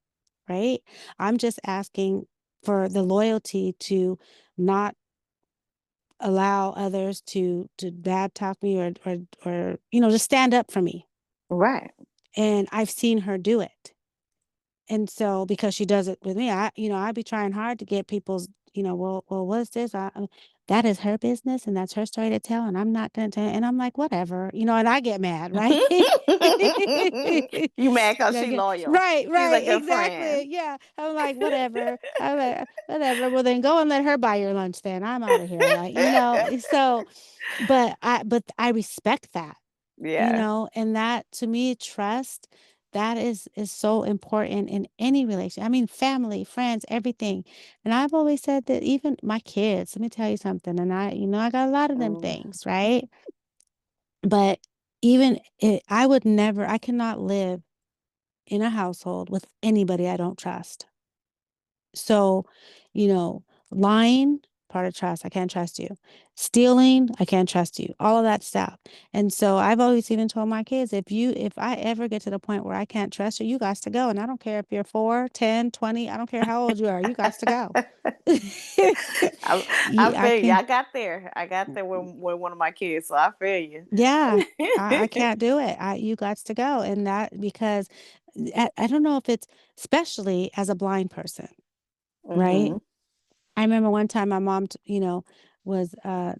right? I'm just asking for the loyalty to not allow others to bad talk me or just stand up for me. Right. And I've seen her do it. And so because she does it with me, I'd be trying hard to get people's, well, what's this? That is her business and that's her story to tell. And I'm not going to tell. And I'm like, whatever, and I get mad, right? You mad because she Okay. loyal? Right, She's a right, good friend. exactly. Yeah. I'm like, whatever. I'm like, whatever. Well, then go and let her buy your lunch then. I'm out of here. Like, so, but I respect that, Yeah. and that to me, trust, that is so important in any relation. I mean, family, friends, everything. And I've always said that even my kids, let me tell you something, and I got a lot of them Mm. things, right? But even I would never, I cannot live in a household with anybody I don't trust. So, you know, lying, part of trust. I can't trust you. Stealing, I can't trust you. All of that stuff. And so I've always even told my kids, if I ever get to the point where I can't trust you, you guys to go. And I don't care if you're 4, 10, 20. I don't care how old you are. You guys to go. I I feel you. can, I got there. I got there with one of my kids, so I feel yeah, I you. can't do it. You got to go. And that because I don't know if it's especially as a blind person, right? Mhm. I remember one time my mom, was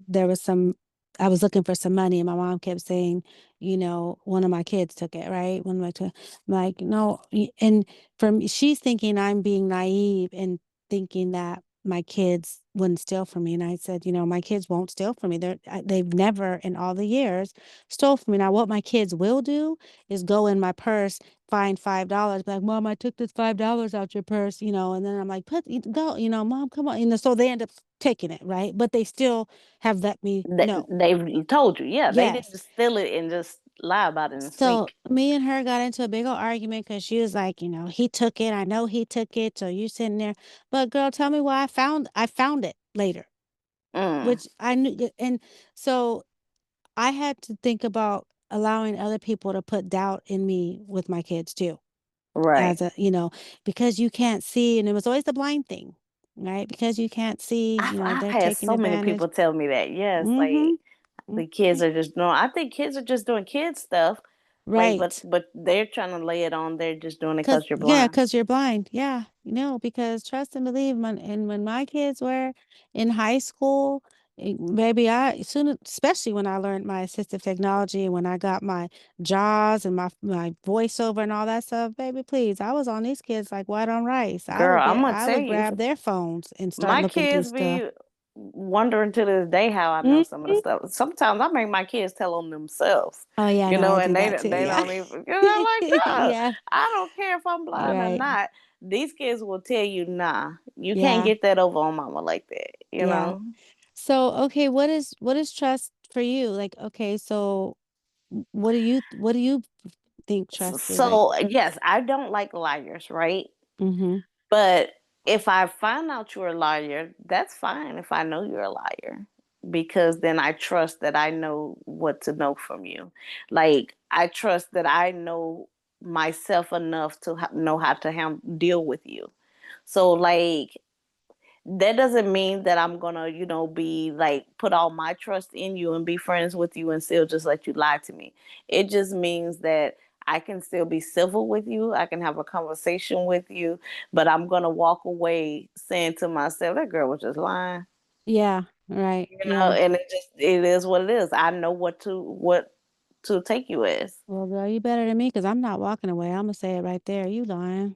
there was some I was looking for some money and my mom kept saying, one of my kids took it, right? One of my two, like, no, and for me, she's thinking I'm being naive and thinking that my kids wouldn't steal from me. And I said, my kids won't steal from me. They've never in all the years stole from me. Now, what my kids will do is go in my purse, fined $5. Like, mom, I took this $5 out your purse, and then I'm like, go, mom, come on. So they end up taking it, right? But they still have let me know. They've told you, yeah. They didn't Yes. just steal it and just lie about it and So sneak. me and her got into a big old argument because she was like, he took it. I know he took it. So you sitting there. But girl, tell me why I found it later, Mm, which I knew. And so I had to think about allowing other people to put doubt in me with my kids too. right. As because you can't see, and it was always the blind thing, right? Because you can't see, I've they're had taking so many advantage. people tell me that. Yes, Mm-hmm. like the kids Mhm. are just doing. I think kids are just doing kid stuff. Like, but Right. but they're trying to lay it on. They're just doing it Cause because you're yeah, blind. cause you're blind. Yeah, because trust and believe when my kids were in high school, baby, especially when I learned my assistive technology and when I got my JAWS and my voiceover and all that stuff, baby, please, I was on these kids like white on rice. Girl, I'm gonna I tell would you, grab their phones and start my looking through kids stuff. be wondering to this day how I know some of the Mhm. stuff. Sometimes I make my kids tell them themselves, Oh yeah, no, I and do they that too. they Yeah. don't even. I'm like, bro, Yeah. I don't care if I'm blind or Right. not. These kids will tell you, nah, you can't Yeah. get that over on mama like that. Yeah. So, okay, what is trust for you? Like, okay, so what do you think trust is like? So yes, I don't like liars, right? Mhm. But if I find out you're a liar, that's fine if I know you're a liar because then I trust that I know what to know from you. Like I trust that I know myself enough to know how to deal with you. So like that doesn't mean that I'm gonna, be like put all my trust in you and be friends with you and still just let you lie to me. It just means that I can still be civil with you. I can have a conversation with you, but I'm gonna walk away saying to myself, that girl was just lying. Yeah, right. Yeah. And it is what it is. I know what to take you as. Well, girl, you better than me because I'm not walking away. I'm gonna say it right there. You lying.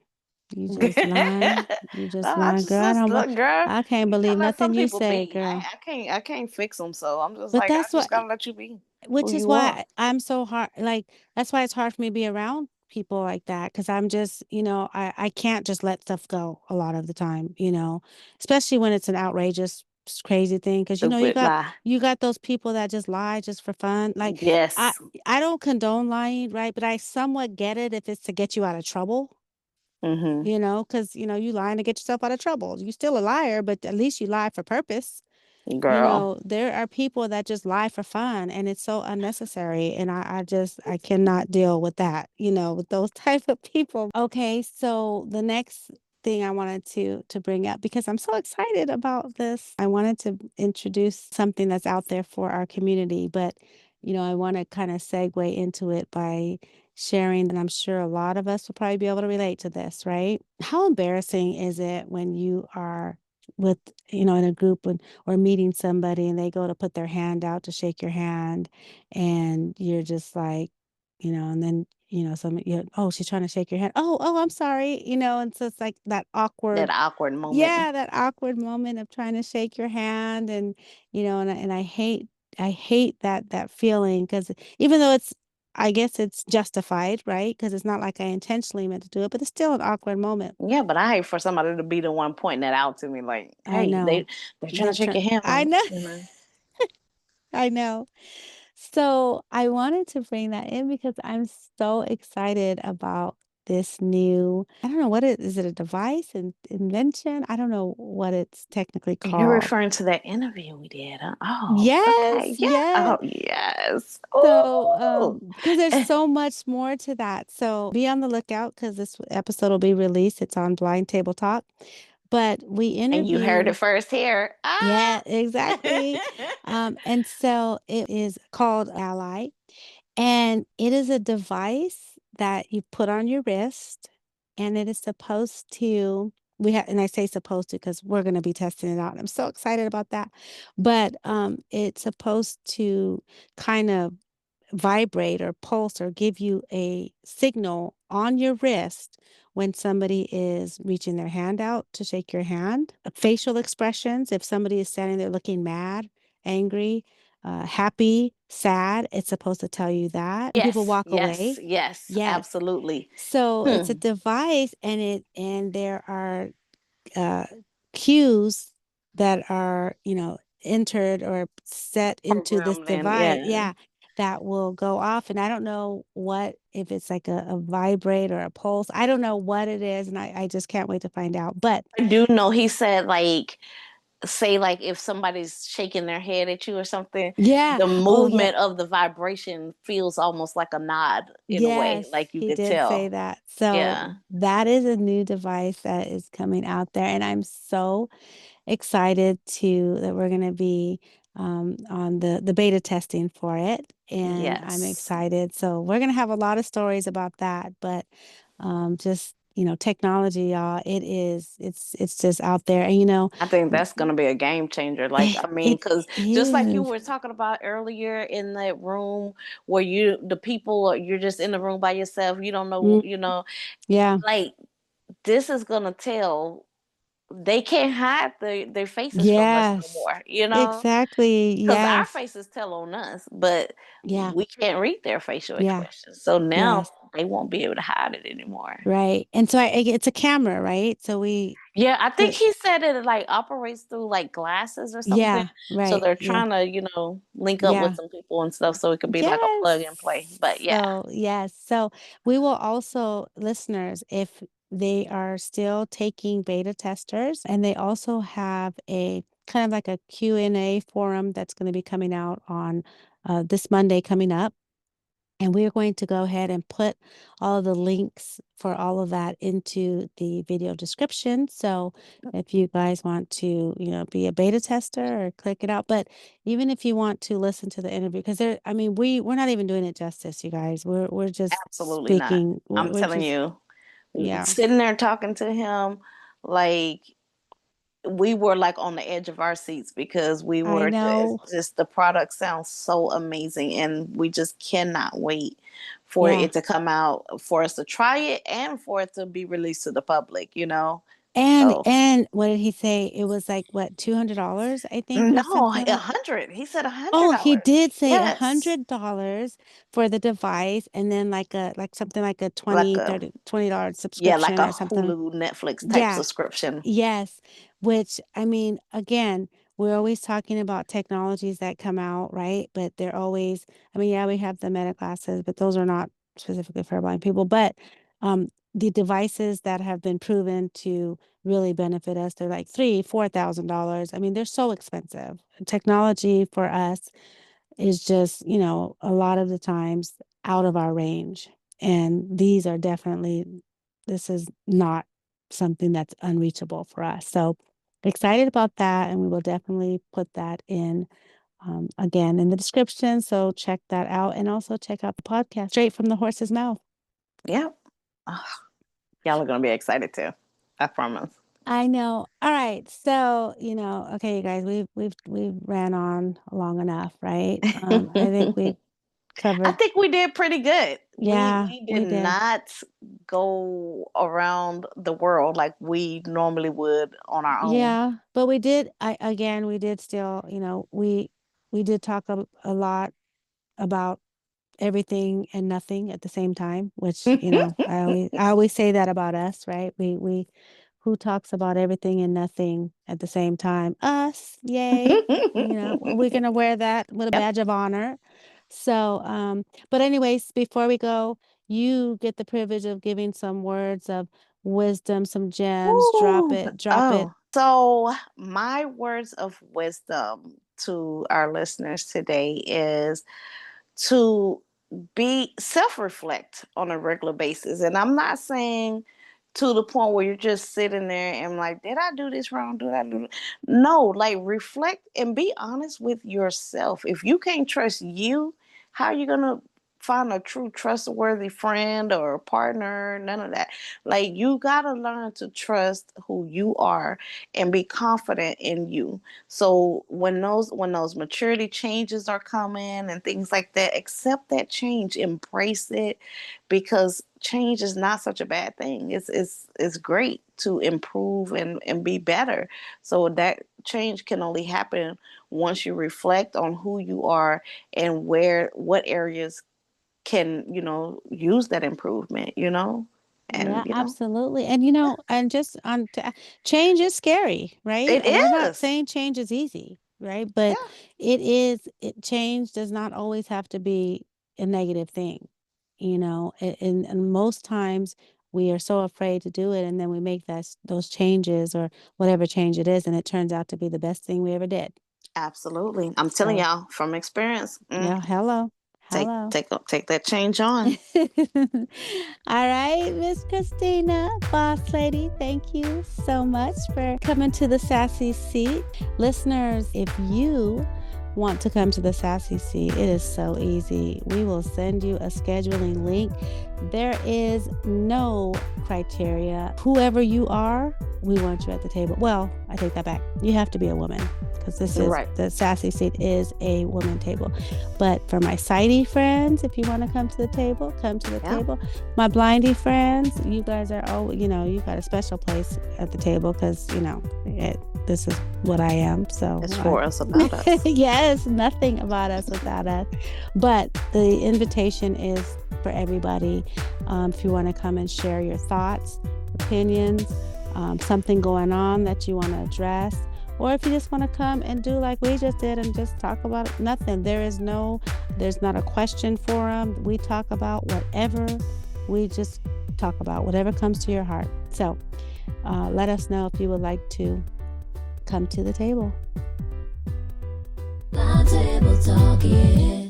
You just lying. You No, just I lying, just girl. I just don't want. look, girl. I can't You believe gotta let nothing some you people say, be. girl. I can't fix them. So I'm just But like, I that's just what gotta let you be which who is you why are. I'm so hard like that's why it's hard for me to be around people like that because I'm just, I can't just let stuff go a lot of the time, especially when it's an outrageous crazy thing because you Stupid got lie. those people that just lie just for fun. Like I Yes. I don't condone lying, right? But I somewhat get it if it's to get you out of trouble. Mm-hmm. Because you lying to get yourself out of trouble. You still a liar, but at least you lie for purpose. Girl. There are people that just lie for fun and it's so unnecessary. And I cannot deal with that, with those type of people. Okay, so the next thing I wanted to bring up because I'm so excited about this. I wanted to introduce something that's out there for our community, but I want to kind of segue into it by sharing that I'm sure a lot of us will probably be able to relate to this, right? How embarrassing is it when you are with, in a group or meeting somebody and they go to put their hand out to shake your hand and you're just like, and then, oh, she's trying to shake your hand. Oh, I'm sorry, and so it's like that That awkward, awkward moment. yeah, that awkward moment of trying to shake your hand and, I hate that feeling because even though I guess it's justified, right? Because it's not like I intentionally meant to do it, but it's still an awkward moment. Yeah, but I hate for somebody to be the one pointing that out to me, like, I hey, know. they're trying They're to shake trying. your hand, I mama. know. You know. I know. So I wanted to bring that in because I'm so excited about this new, I don't know what it is it a device and invention? I don't know what it's technically You're called. referring to that interview we did. Huh? Oh, Yes, okay. Yeah. yes. Oh, yes. So, Oh. because there's so much more to that. So be on the lookout because this episode will be released. It's on Blind Table Talk. But we And you heard it interviewed, first here. yeah, Ah. exactly. And so it is called Ally. And it is a device that you put on your wrist, and it is supposed to and I say supposed to because we're gonna be testing it out. I'm so excited about that. But, it's supposed to kind of vibrate or pulse or give you a signal on your wrist when somebody is reaching their hand out to shake your hand. Facial expressions, if somebody is standing there looking mad, angry, happy, sad. It's supposed to tell you that when people Yes, walk yes, away. yes, Yes. absolutely. So it's a Hmm. device, and there are uh, cues that are, entered or set into this Programmed in, device. yeah. Yeah, that will go off. And I don't know what, if it's like a vibrate or a pulse. I don't know what it is. And I just can't wait to find out. But I do know he said like say like if somebody's shaking their head at you or something, yeah. the Oh, yeah. movement of the vibration feels almost like a nod in a way, Yes, like you he could did say tell. that. So Yeah. that is a new device that is coming out there. And I'm so excited to that we're going to be on the beta testing for it, and I'm Yes. excited. So we're going to have a lot of stories about that, but just technology, y'all, it's just out there, and I think that's going to be a game changer. Like, I mean, it because just like you is. were talking about earlier in that room where the people, you're just in the room by yourself, you don't know, Mm, yeah. like, this is going to tell, they can't hide their faces from us no Yes. more, Exactly. because our Yes. faces tell on us, but Yeah. we can't read their facial Yeah. expressions. So now Yes. they won't be able to hide it anymore. Right. And so it's a camera, right? So we Yeah, I think put. he said it like operates through like glasses or something. Yeah. So Right. they're Yeah. trying to, link up with Yeah. some people and stuff so it could be like a plug and play. Yes. But yeah, So, yes. So we will also, listeners, if they are still taking beta testers, and they also have a kind of like a Q&A forum that's going to be coming out on this Monday coming up. And we are going to go ahead and put all of the links for all of that into the video description. So if you guys want to, be a beta tester or click it out, but even if you want to listen to the interview, because I mean, we're not even doing it justice, you guys. We're just absolutely not. speaking. We're, I'm we're telling just, you, yeah, sitting there talking to him, like we were like on the edge of our seats because we I were know. just the product sounds so amazing and we just cannot wait for Yeah. it to come out, for us to try it and for it to be released to the public. And So and what did he say? It was like what, $200, I think, or no, something a like. hundred. He said a hundred Oh, he dollars. did say a Yes. hundred dollars for the device, and then like something like a Like 20, a 30, $20 yeah, like subscription a or something. Hulu Netflix type Yeah. subscription. Yes, which I mean, again, we're always talking about technologies that come out, right? But they're always, I mean, yeah, we have the meta glasses, but those are not specifically for blind people. But the devices that have been proven to really benefit us, they're like $3,000, $4,000. I mean, they're so expensive. Technology for us is just, a lot of the times out of our range. And these are definitely, this is not something that's unreachable for us. So excited about that. And we will definitely put that in again in the description. So check that out. And also check out the podcast straight from the horse's mouth. Yep. Oh, y'all are gonna be excited too. I promise. I know. All right. So, okay, you guys, we've ran on long enough, right? I think we've I covered. think we did pretty good. We Yeah, we did we did. not go around the world like we normally would on our own. Yeah, but we did, we did still, we did talk a lot about everything and nothing at the same time, which, I always say that about us, right? We who talks about everything and nothing at the same time? Us, yay. We're gonna wear that with a Yep. badge of honor. So, but anyways, before we go, you get the privilege of giving some words of wisdom, some gems. Drop Woo. it, drop it. Oh, so my words of wisdom to our listeners today is to be self-reflect on a regular basis. And I'm not saying to the point where you're just sitting there and like, did I do this wrong? Did I do it? No, like reflect and be honest with yourself. If you can't trust you, how are you gonna find a true trustworthy friend or partner? None of that. Like you gotta learn to trust who you are and be confident in you. So when those maturity changes are coming and things like that, accept that change, embrace it, because change is not such a bad thing. It's great. to improve and be better. So that change can only happen once you reflect on who you are and what areas can, use that improvement, Yeah, and absolutely. And and just on change is scary, right? it And we're not is. saying change is easy, right? But Yeah, change does not always have to be a negative thing, and most times we are so afraid to do it, and then we make those changes or whatever change it is, and it turns out to be the best thing we ever did. absolutely. I'm telling So, y'all from experience. yeah, hello. Take Hello. take that change on. All right, Miss Christina, boss lady, thank you so much for coming to the Sassy Seat. Listeners, if you want to come to the Sassy Seat, it is so easy. We will send you a scheduling link. There is no criteria. Whoever you are, we want you at the table. Well, I take that back. You have to be a woman because Right. the Sassy Seat is a woman table. But for my sighty friends, if you want to come to the table, come to the Yeah. table. My blindy friends, you guys are, you got a special place at the table because, this is what I am. So It's for us, about us. yes, nothing about us without us. But the invitation is for everybody. If you want to come and share your thoughts, opinions, something going on that you want to address, or if you just want to come and do like we just did and just talk about nothing. There's not a question forum. We talk about whatever. We just talk about whatever comes to your heart. So let us know if you would like to come to the table. Round table talk, yeah.